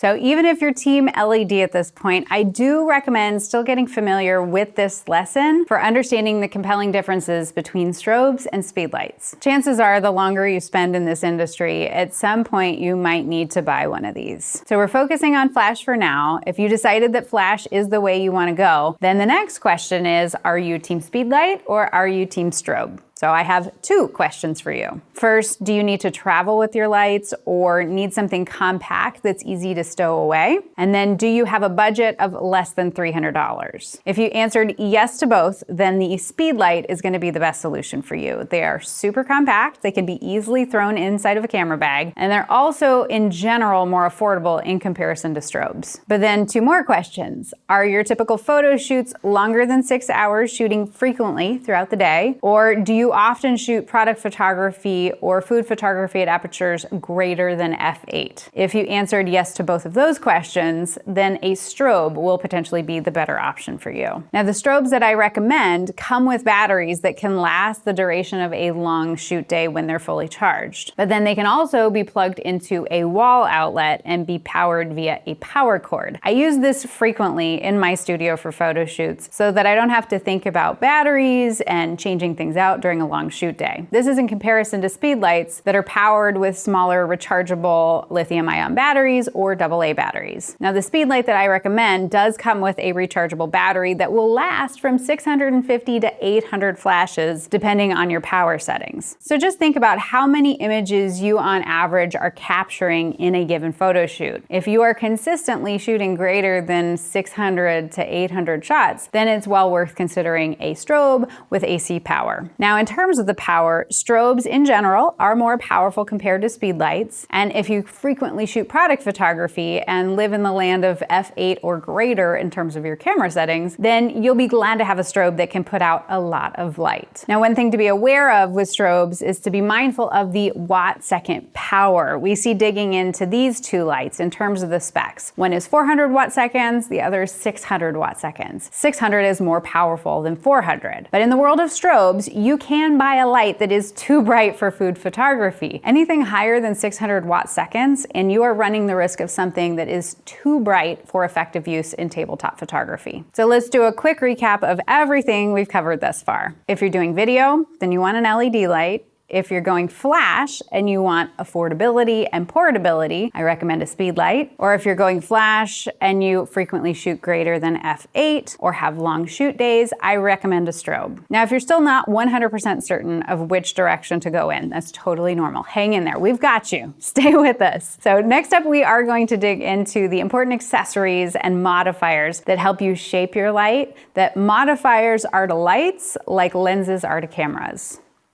So even if you're team LED at this point, I do recommend still getting familiar with this lesson for understanding the compelling differences between strobes and speedlights. Chances are the longer you spend in this industry, at some point you might need to buy one of these. So we're focusing on flash for now. If you decided that flash is the way you want to go, then the next question is, are you team speedlight or are you team strobe? So I have two questions for you. First, do you need to travel with your lights or need something compact that's easy to stow away? And then do you have a budget of less than $300? If you answered yes to both, then the Speedlight is going to be the best solution for you. They are super compact, they can be easily thrown inside of a camera bag, and they're also in general more affordable in comparison to strobes. But then two more questions. Are your typical photo shoots longer than 6 hours, shooting frequently throughout the day? Or do you often shoot product photography or food photography at apertures greater than f8? If you answered yes to both of those questions, then a strobe will potentially be the better option for you. Now, the strobes that I recommend come with batteries that can last the duration of a long shoot day when they're fully charged. But then they can also be plugged into a wall outlet and be powered via a power cord. I use this frequently in my studio for photo shoots so that I don't have to think about batteries and changing things out during a long shoot day. This is in comparison to speedlights that are powered with smaller rechargeable lithium-ion batteries or AA batteries. Now, the speedlight that I recommend does come with a rechargeable battery that will last from 650 to 800 flashes depending on your power settings. So just think about how many images you on average are capturing in a given photo shoot. If you are consistently shooting greater than 600 to 800 shots, then it's well worth considering a strobe with AC power. Now, in terms of the power, strobes in general are more powerful compared to speedlights. And if you frequently shoot product photography and live in the land of f8 or greater in terms of your camera settings, then you'll be glad to have a strobe that can put out a lot of light. Now, one thing to be aware of with strobes is to be mindful of the watt-second power. We see digging into these two lights in terms of the specs. One is 400 watt-seconds, the other is 600 watt-seconds. 600 is more powerful than 400. But in the world of strobes, you can buy a light that is too bright for food photography. Anything higher than 600 watt-seconds, and you are running the risk of something that is too bright for effective use in tabletop photography. So let's do a quick recap of everything we've covered thus far. If you're doing video, then you want an LED light. If you're going flash and you want affordability and portability, I recommend a speedlight. Or if you're going flash and you frequently shoot greater than f8 or have long shoot days, I recommend a strobe. Now, if you're still not 100% certain of which direction to go in, that's totally normal. Hang in there, we've got you. Stay with us. So next up, we are going to dig into the important accessories and modifiers that help you shape your light, that modifiers are to lights like lenses are to cameras.